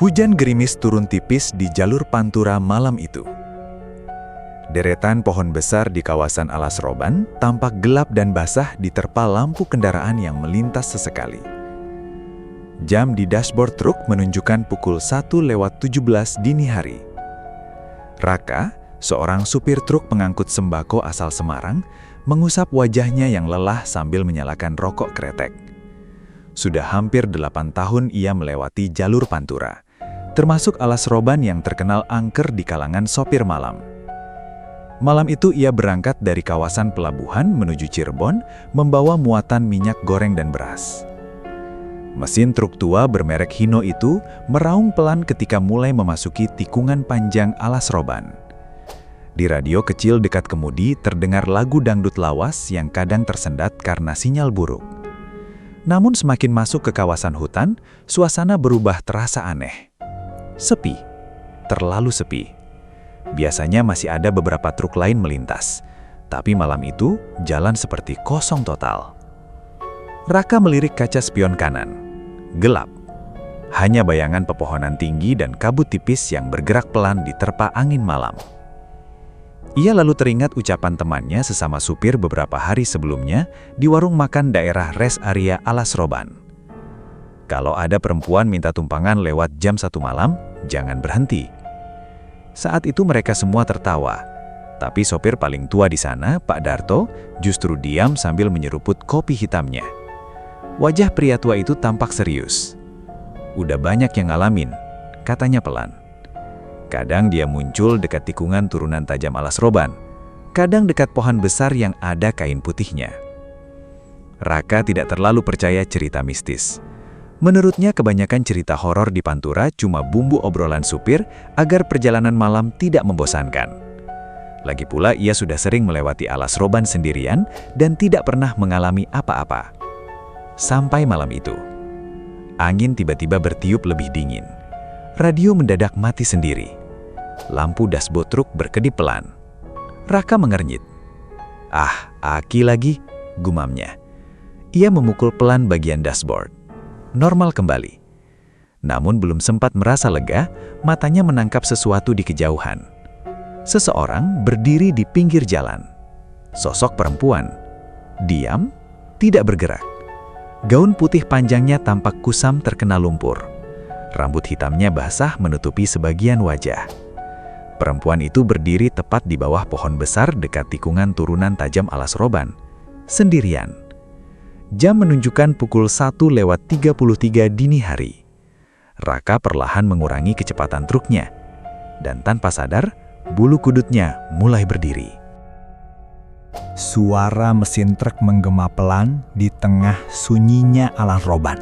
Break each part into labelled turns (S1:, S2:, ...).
S1: Hujan gerimis turun tipis di jalur Pantura malam itu. Deretan pohon besar di kawasan Alas Roban tampak gelap dan basah diterpa lampu kendaraan yang melintas sesekali. Jam di dashboard truk menunjukkan pukul 1:17 dini hari. Raka, seorang supir truk pengangkut sembako asal Semarang, mengusap wajahnya yang lelah sambil menyalakan rokok kretek. Sudah hampir 8 tahun ia melewati jalur Pantura, termasuk Alas Roban yang terkenal angker di kalangan sopir malam. Malam itu ia berangkat dari kawasan pelabuhan menuju Cirebon, membawa muatan minyak goreng dan beras. Mesin truk tua bermerek Hino itu meraung pelan ketika mulai memasuki tikungan panjang Alas Roban. Di radio kecil dekat kemudi terdengar lagu dangdut lawas yang kadang tersendat karena sinyal buruk. Namun semakin masuk ke kawasan hutan, suasana berubah terasa aneh. Sepi, terlalu sepi. Biasanya masih ada beberapa truk lain melintas, tapi malam itu jalan seperti kosong total. Raka melirik kaca spion kanan. Gelap. Hanya bayangan pepohonan tinggi dan kabut tipis yang bergerak pelan diterpa angin malam. Ia lalu teringat ucapan temannya sesama supir beberapa hari sebelumnya di warung makan daerah rest area Alas Roban. Kalau ada perempuan minta tumpangan lewat jam 1 malam, jangan berhenti. Saat itu mereka semua tertawa, tapi sopir paling tua di sana, Pak Darto, justru diam sambil menyeruput kopi hitamnya. Wajah pria tua itu tampak serius. Udah banyak yang ngalamin, katanya pelan. Kadang dia muncul dekat tikungan turunan tajam Alas Roban, kadang dekat pohon besar yang ada kain putihnya. Raka tidak terlalu percaya cerita mistis. Menurutnya kebanyakan cerita horor di Pantura cuma bumbu obrolan supir agar perjalanan malam tidak membosankan. Lagi pula ia sudah sering melewati Alas Roban sendirian dan tidak pernah mengalami apa-apa. Sampai malam itu. Angin tiba-tiba bertiup lebih dingin. Radio mendadak mati sendiri. Lampu dashboard truk berkedip pelan. Raka mengernyit. "Ah, aki lagi," gumamnya. Ia memukul pelan bagian dashboard. Normal kembali. Namun belum sempat merasa lega, matanya menangkap sesuatu di kejauhan. Seseorang berdiri di pinggir jalan. Sosok perempuan. Diam, tidak bergerak. Gaun putih panjangnya tampak kusam terkena lumpur. Rambut hitamnya basah menutupi sebagian wajah. Perempuan itu berdiri tepat di bawah pohon besar dekat tikungan turunan tajam Alas Roban. Sendirian. Jam menunjukkan pukul 1:33 dini hari. Raka perlahan mengurangi kecepatan truknya. Dan tanpa sadar, bulu kudutnya mulai berdiri.
S2: Suara mesin truk menggema pelan di tengah sunyinya Alas Roban.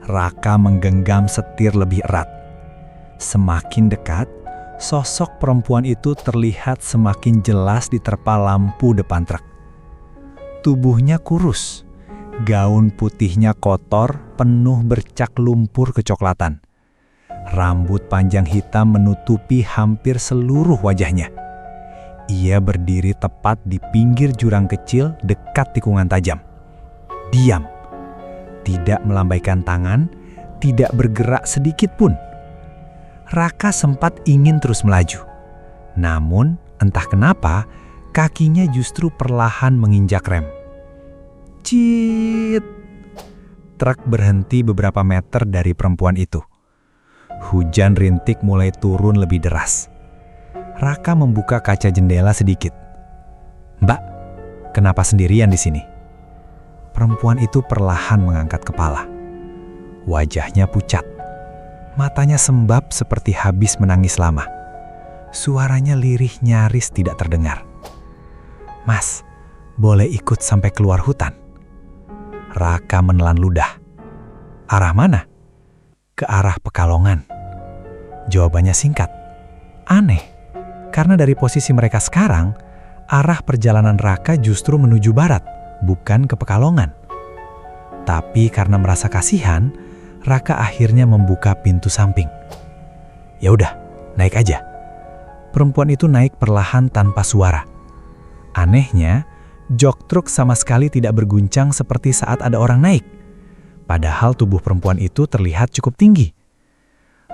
S2: Raka menggenggam setir lebih erat. Semakin dekat, sosok perempuan itu terlihat semakin jelas diterpa lampu depan truk. Tubuhnya kurus. Gaun putihnya kotor, penuh bercak lumpur kecoklatan. Rambut panjang hitam menutupi hampir seluruh wajahnya. Ia berdiri tepat di pinggir jurang kecil dekat tikungan tajam. Diam. Tidak melambaikan tangan, tidak bergerak sedikit pun. Raka sempat ingin terus melaju. Namun, entah kenapa, kakinya justru perlahan menginjak rem. Cit! Truk berhenti beberapa meter dari perempuan itu. Hujan rintik mulai turun lebih deras. Raka membuka kaca jendela sedikit. "Mbak, kenapa sendirian di sini?" Perempuan itu perlahan mengangkat kepala. Wajahnya pucat. Matanya sembab seperti habis menangis lama. Suaranya lirih nyaris tidak terdengar. "Mas, boleh ikut sampai keluar hutan?" Raka menelan ludah. "Arah mana?" "Ke arah Pekalongan." Jawabannya singkat. Aneh, karena dari posisi mereka sekarang, arah perjalanan Raka justru menuju barat, bukan ke Pekalongan. Tapi karena merasa kasihan, Raka akhirnya membuka pintu samping. "Ya udah, naik aja." Perempuan itu naik perlahan tanpa suara. Anehnya, jok truk sama sekali tidak berguncang seperti saat ada orang naik. Padahal tubuh perempuan itu terlihat cukup tinggi.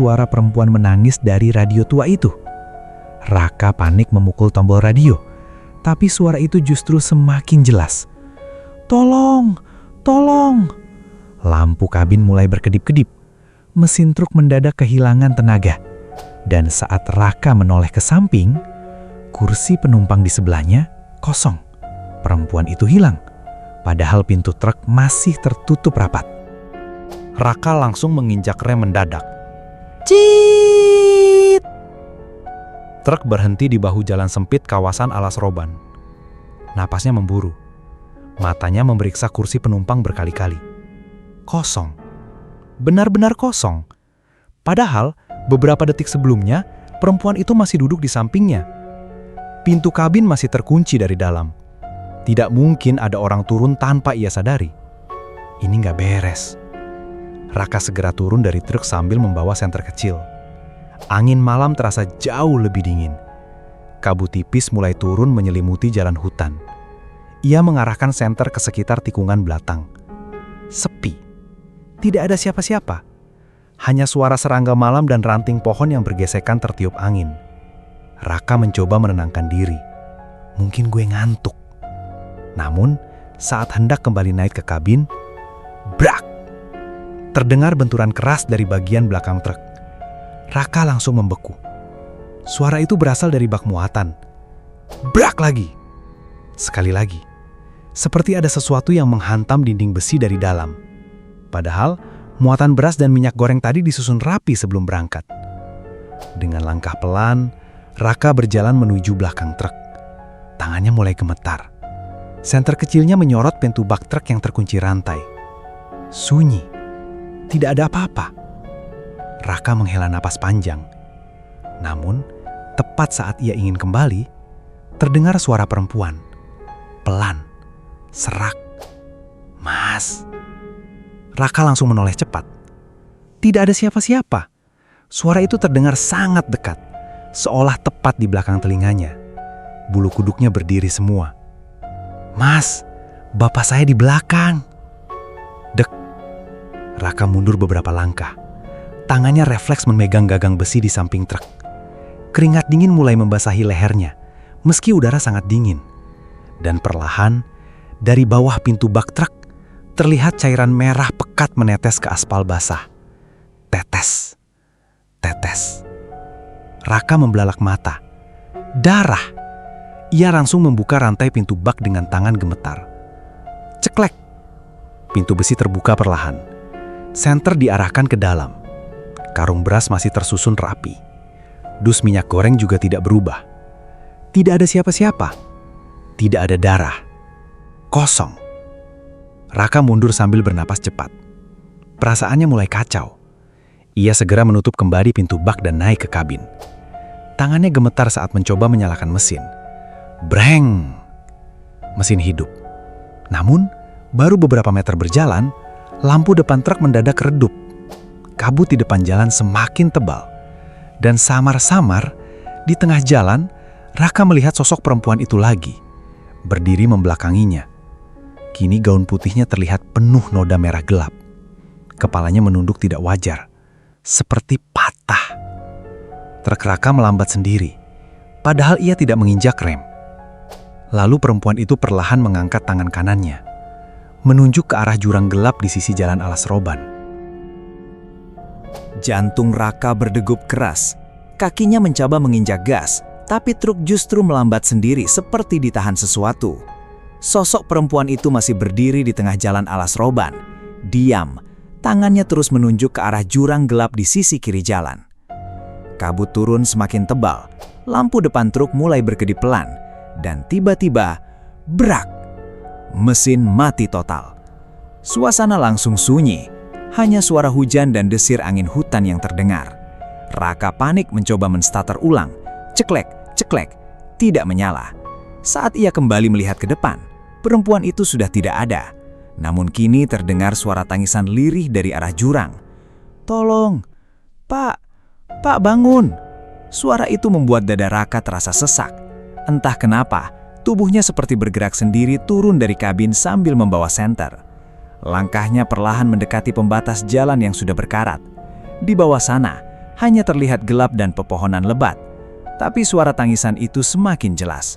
S2: suara perempuan menangis dari radio tua itu. Raka panik memukul tombol radio, tapi suara itu justru semakin jelas. "Tolong! Tolong!" Lampu kabin mulai berkedip-kedip. Mesin truk mendadak kehilangan tenaga. Dan saat Raka menoleh ke samping, kursi penumpang di sebelahnya kosong. Perempuan itu hilang, padahal pintu truk masih tertutup rapat. Raka langsung menginjak rem mendadak. Ciit! Truk berhenti di bahu jalan sempit kawasan Alas Roban. Napasnya memburu. Matanya memeriksa kursi penumpang berkali-kali. Kosong. Benar-benar kosong. Padahal beberapa detik sebelumnya, perempuan itu masih duduk di sampingnya. Pintu kabin masih terkunci dari dalam. Tidak mungkin ada orang turun tanpa ia sadari. Ini nggak beres. Raka segera turun dari truk sambil membawa senter kecil. Angin malam terasa jauh lebih dingin. Kabut tipis mulai turun menyelimuti jalan hutan. Ia mengarahkan senter ke sekitar tikungan belantang. Sepi. Tidak ada siapa-siapa. Hanya suara serangga malam dan ranting pohon yang bergesekan tertiup angin. Raka mencoba menenangkan diri. Mungkin gue ngantuk. Namun, saat hendak kembali naik ke kabin, brak! Terdengar benturan keras dari bagian belakang truk. Raka langsung membeku. Suara itu berasal dari bak muatan. Brak lagi. Sekali lagi. Seperti ada sesuatu yang menghantam dinding besi dari dalam. Padahal, muatan beras dan minyak goreng tadi disusun rapi sebelum berangkat. Dengan langkah pelan, Raka berjalan menuju belakang truk. Tangannya mulai gemetar. Senter kecilnya menyorot pintu bak truk yang terkunci rantai. Sunyi. Tidak ada apa-apa. Raka menghela napas panjang. Namun, tepat saat ia ingin kembali, terdengar suara perempuan. Pelan, serak. "Mas." Raka langsung menoleh cepat. Tidak ada siapa-siapa. Suara itu terdengar sangat dekat, seolah tepat di belakang telinganya. Bulu kuduknya berdiri semua. "Mas, bapak saya di belakang." Dek. Raka mundur beberapa langkah. Tangannya refleks memegang gagang besi di samping truk. Keringat dingin mulai membasahi lehernya, meski udara sangat dingin. Dan perlahan, dari bawah pintu bak truk, terlihat cairan merah pekat menetes ke aspal basah. Tetes. Tetes. Raka membelalak mata. Darah. Ia langsung membuka rantai pintu bak dengan tangan gemetar. Ceklek. Pintu besi terbuka perlahan. Senter diarahkan ke dalam. Karung beras masih tersusun rapi. Dus minyak goreng juga tidak berubah. Tidak ada siapa-siapa. Tidak ada darah. Kosong. Raka mundur sambil bernapas cepat. Perasaannya mulai kacau. Ia segera menutup kembali pintu bak dan naik ke kabin. Tangannya gemetar saat mencoba menyalakan mesin. Breng! Mesin hidup. Namun, baru beberapa meter berjalan, lampu depan truk mendadak redup. Kabut di depan jalan semakin tebal. Dan samar-samar, di tengah jalan, Raka melihat sosok perempuan itu lagi, berdiri membelakanginya. Kini gaun putihnya terlihat penuh noda merah gelap. Kepalanya menunduk tidak wajar, seperti patah. Truk Raka melambat sendiri, padahal ia tidak menginjak rem. Lalu perempuan itu perlahan mengangkat tangan kanannya, menunjuk ke arah jurang gelap di sisi jalan alas roban.
S1: Jantung Raka berdegup keras. Kakinya mencoba menginjak gas, tapi truk justru melambat sendiri seperti ditahan sesuatu. Sosok perempuan itu masih berdiri di tengah jalan alas roban. Diam, tangannya terus menunjuk ke arah jurang gelap di sisi kiri jalan. Kabut turun semakin tebal, lampu depan truk mulai berkedip pelan, dan tiba-tiba, brak! Mesin mati total. Suasana langsung sunyi, hanya suara hujan dan desir angin hutan yang terdengar. Raka panik mencoba menstarter ulang. Ceklek, ceklek, tidak menyala. Saat ia kembali melihat ke depan, perempuan itu sudah tidak ada. Namun kini terdengar suara tangisan lirih dari arah jurang. "Tolong, Pak, Pak bangun!" Suara itu membuat dada Raka terasa sesak. Entah kenapa, tubuhnya seperti bergerak sendiri turun dari kabin sambil membawa senter. Langkahnya perlahan mendekati pembatas jalan yang sudah berkarat. Di bawah sana, hanya terlihat gelap dan pepohonan lebat. Tapi suara tangisan itu semakin jelas.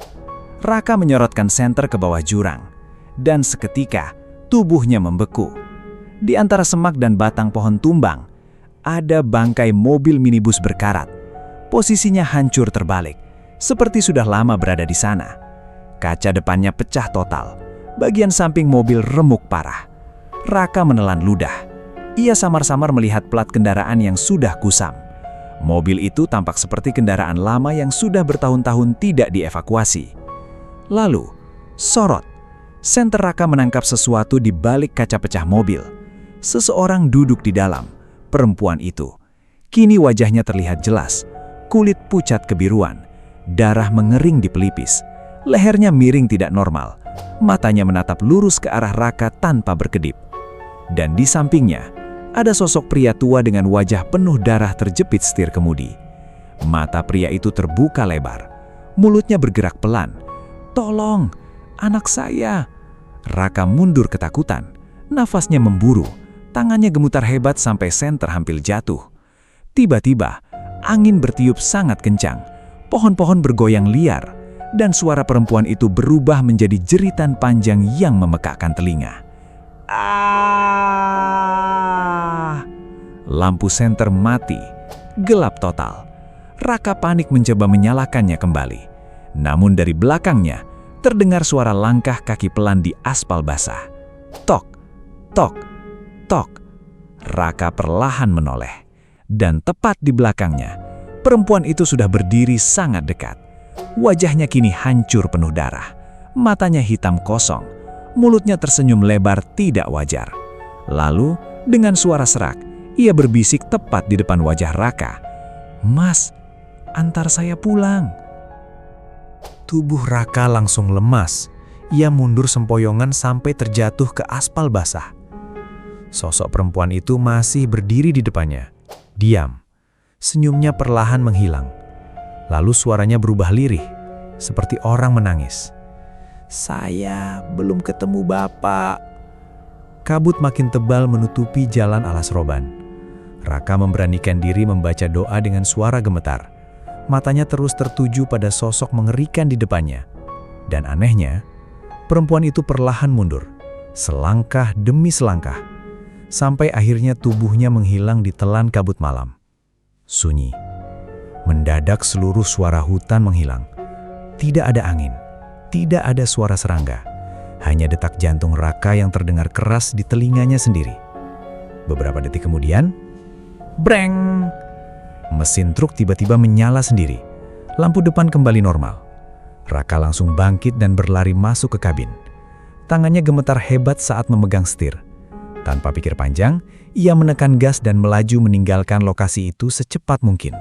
S1: Raka menyorotkan senter ke bawah jurang. Dan seketika, tubuhnya membeku. Di antara semak dan batang pohon tumbang, ada bangkai mobil minibus berkarat. Posisinya hancur terbalik, seperti sudah lama berada di sana. Kaca depannya pecah total. Bagian samping mobil remuk parah. Raka menelan ludah. Ia samar-samar melihat plat kendaraan yang sudah kusam. Mobil itu tampak seperti kendaraan lama yang sudah bertahun-tahun tidak dievakuasi. Lalu, sorot. Senter Raka menangkap sesuatu di balik kaca pecah mobil. Seseorang duduk di dalam, perempuan itu. Kini wajahnya terlihat jelas, kulit pucat kebiruan, darah mengering di pelipis, lehernya miring tidak normal, matanya menatap lurus ke arah Raka tanpa berkedip. Dan di sampingnya, ada sosok pria tua dengan wajah penuh darah terjepit setir kemudi. Mata pria itu terbuka lebar, mulutnya bergerak pelan. "Tolong, anak saya!" Raka mundur ketakutan, nafasnya memburu, tangannya gemetar hebat sampai senter hampir jatuh. Tiba-tiba, angin bertiup sangat kencang, pohon-pohon bergoyang liar, dan suara perempuan itu berubah menjadi jeritan panjang yang memekakkan telinga. Ah! Lampu senter mati, gelap total. Raka panik mencoba menyalakannya kembali. Namun dari belakangnya, terdengar suara langkah kaki pelan di aspal basah. Tok, tok, tok. Raka perlahan menoleh. Dan tepat di belakangnya, perempuan itu sudah berdiri sangat dekat. Wajahnya kini hancur penuh darah. Matanya hitam kosong. Mulutnya tersenyum lebar tidak wajar. Lalu, dengan suara serak, ia berbisik tepat di depan wajah Raka. "Mas, antar saya pulang." Tubuh Raka langsung lemas. Ia mundur sempoyongan sampai terjatuh ke aspal basah. Sosok perempuan itu masih berdiri di depannya. Diam. Senyumnya perlahan menghilang. Lalu suaranya berubah lirih, seperti orang menangis. "Saya belum ketemu Bapak." Kabut makin tebal menutupi jalan alas roban. Raka memberanikan diri membaca doa dengan suara gemetar. Matanya terus tertuju pada sosok mengerikan di depannya. Dan anehnya, perempuan itu perlahan mundur, selangkah demi selangkah, sampai akhirnya tubuhnya menghilang di telan kabut malam. Sunyi. Mendadak seluruh suara hutan menghilang. Tidak ada angin. Tidak ada suara serangga, hanya detak jantung Raka yang terdengar keras di telinganya sendiri. Beberapa detik kemudian, breng! Mesin truk tiba-tiba menyala sendiri. Lampu depan kembali normal. Raka langsung bangkit dan berlari masuk ke kabin. Tangannya gemetar hebat saat memegang setir.
S2: Tanpa pikir panjang, ia menekan gas dan melaju meninggalkan lokasi itu secepat mungkin.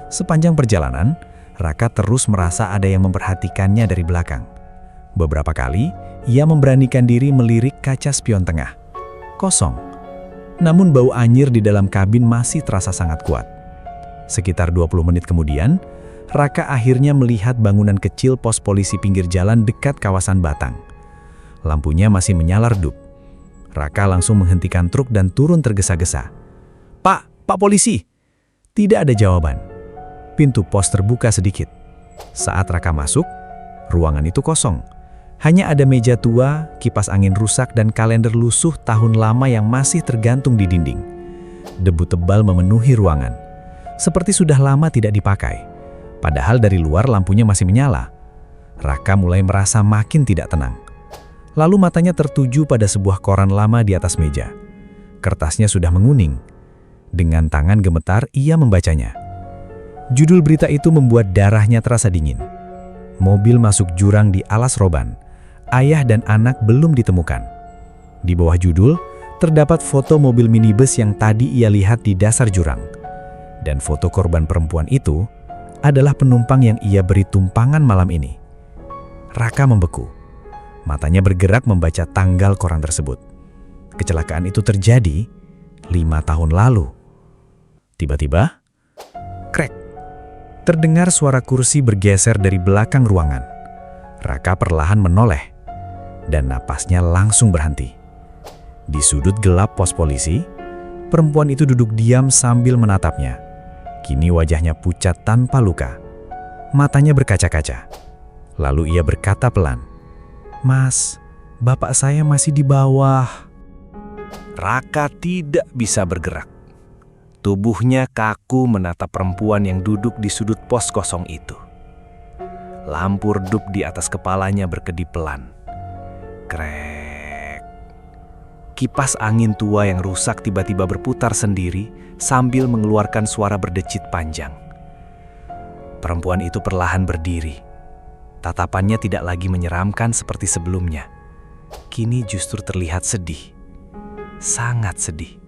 S2: Sepanjang perjalanan, Raka terus merasa ada yang memperhatikannya dari belakang. Beberapa kali, ia memberanikan diri melirik kaca spion tengah. Kosong. Namun bau anyir di dalam kabin masih terasa sangat kuat. Sekitar 20 menit kemudian, Raka akhirnya melihat bangunan kecil pos polisi pinggir jalan dekat kawasan Batang. Lampunya masih menyala redup. Raka langsung menghentikan truk dan turun tergesa-gesa. Pak polisi!" Tidak ada jawaban. Pintu pos terbuka sedikit. Saat Raka masuk, ruangan itu kosong. Hanya ada meja tua, kipas angin rusak, dan kalender lusuh tahun lama yang masih tergantung di dinding. Debu tebal memenuhi ruangan. Seperti sudah lama tidak dipakai. Padahal dari luar lampunya masih menyala. Raka mulai merasa makin tidak tenang. Lalu matanya tertuju pada sebuah koran lama di atas meja. Kertasnya sudah menguning. Dengan tangan gemetar, ia membacanya. Judul berita itu membuat darahnya terasa dingin. Mobil masuk jurang di Alas Roban. Ayah dan anak belum ditemukan. Di bawah judul, terdapat foto mobil minibus yang tadi ia lihat di dasar jurang. Dan foto korban perempuan itu adalah penumpang yang ia beri tumpangan malam ini. Raka membeku. Matanya bergerak membaca tanggal koran tersebut. Kecelakaan itu terjadi 5 tahun lalu. Tiba-tiba, krek. Terdengar suara kursi bergeser dari belakang ruangan. Raka perlahan menoleh, dan napasnya langsung berhenti. Di sudut gelap pos polisi, perempuan itu duduk diam sambil menatapnya. Kini wajahnya pucat tanpa luka. Matanya berkaca-kaca. Lalu ia berkata pelan, "Mas, bapak saya masih di bawah." Raka tidak bisa bergerak. Tubuhnya kaku menatap perempuan yang duduk di sudut pos kosong itu. Lampu redup di atas kepalanya berkedip pelan. Krek. Kipas angin tua yang rusak tiba-tiba berputar sendiri sambil mengeluarkan suara berdecit panjang. Perempuan itu perlahan berdiri. Tatapannya tidak lagi menyeramkan seperti sebelumnya. Kini justru terlihat sedih. Sangat sedih.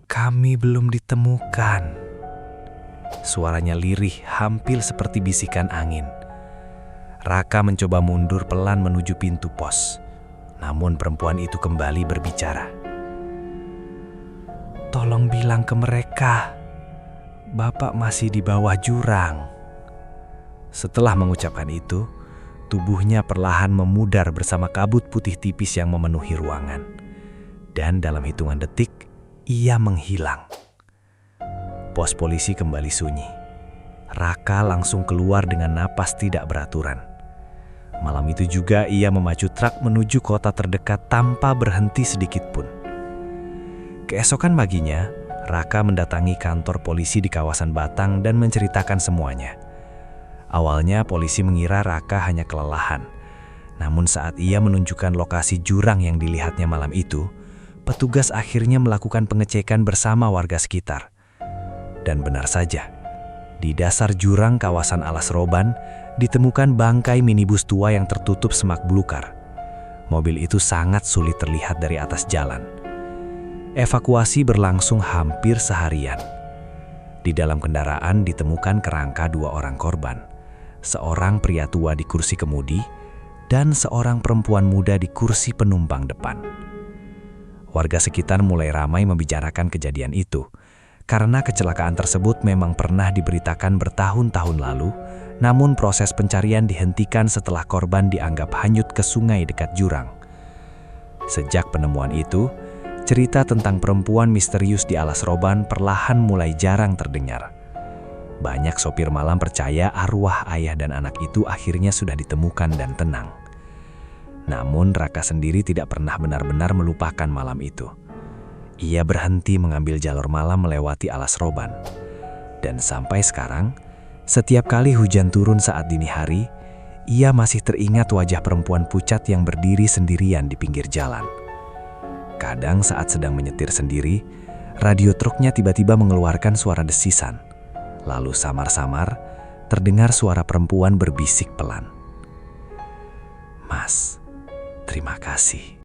S2: "Kami belum ditemukan." Suaranya lirih, hampir seperti bisikan angin. Raka mencoba mundur pelan menuju pintu pos. Namun perempuan itu kembali berbicara. "Tolong bilang ke mereka, Bapak masih di bawah jurang." Setelah mengucapkan itu, tubuhnya perlahan memudar bersama kabut putih tipis yang memenuhi ruangan. Dan dalam hitungan detik, ia menghilang. Pos polisi kembali sunyi. Raka langsung keluar dengan napas tidak beraturan. Malam itu juga ia memacu truk menuju kota terdekat tanpa berhenti sedikit pun. Keesokan paginya, Raka mendatangi kantor polisi di kawasan Batang dan menceritakan semuanya. Awalnya polisi mengira Raka hanya kelelahan. Namun saat ia menunjukkan lokasi jurang yang dilihatnya malam itu, petugas akhirnya melakukan pengecekan bersama warga sekitar. Dan benar saja, di dasar jurang kawasan Alas Roban ditemukan bangkai minibus tua yang tertutup semak belukar. Mobil itu sangat sulit terlihat dari atas jalan. Evakuasi berlangsung hampir seharian. Di dalam kendaraan ditemukan kerangka 2 orang korban. Seorang pria tua di kursi kemudi dan seorang perempuan muda di kursi penumpang depan. Warga sekitar mulai ramai membicarakan kejadian itu, karena kecelakaan tersebut memang pernah diberitakan bertahun-tahun lalu, namun proses pencarian dihentikan setelah korban dianggap hanyut ke sungai dekat jurang. Sejak penemuan itu, cerita tentang perempuan misterius di Alas Roban perlahan mulai jarang terdengar. Banyak sopir malam percaya arwah ayah dan anak itu akhirnya sudah ditemukan dan tenang. Namun Raka sendiri tidak pernah benar-benar melupakan malam itu. Ia berhenti mengambil jalur malam melewati Alas Roban. Dan sampai sekarang, setiap kali hujan turun saat dini hari, ia masih teringat wajah perempuan pucat yang berdiri sendirian di pinggir jalan. Kadang saat sedang menyetir sendiri, radio truknya tiba-tiba mengeluarkan suara desisan. Lalu samar-samar, terdengar suara perempuan berbisik pelan. "Mas, terima kasih."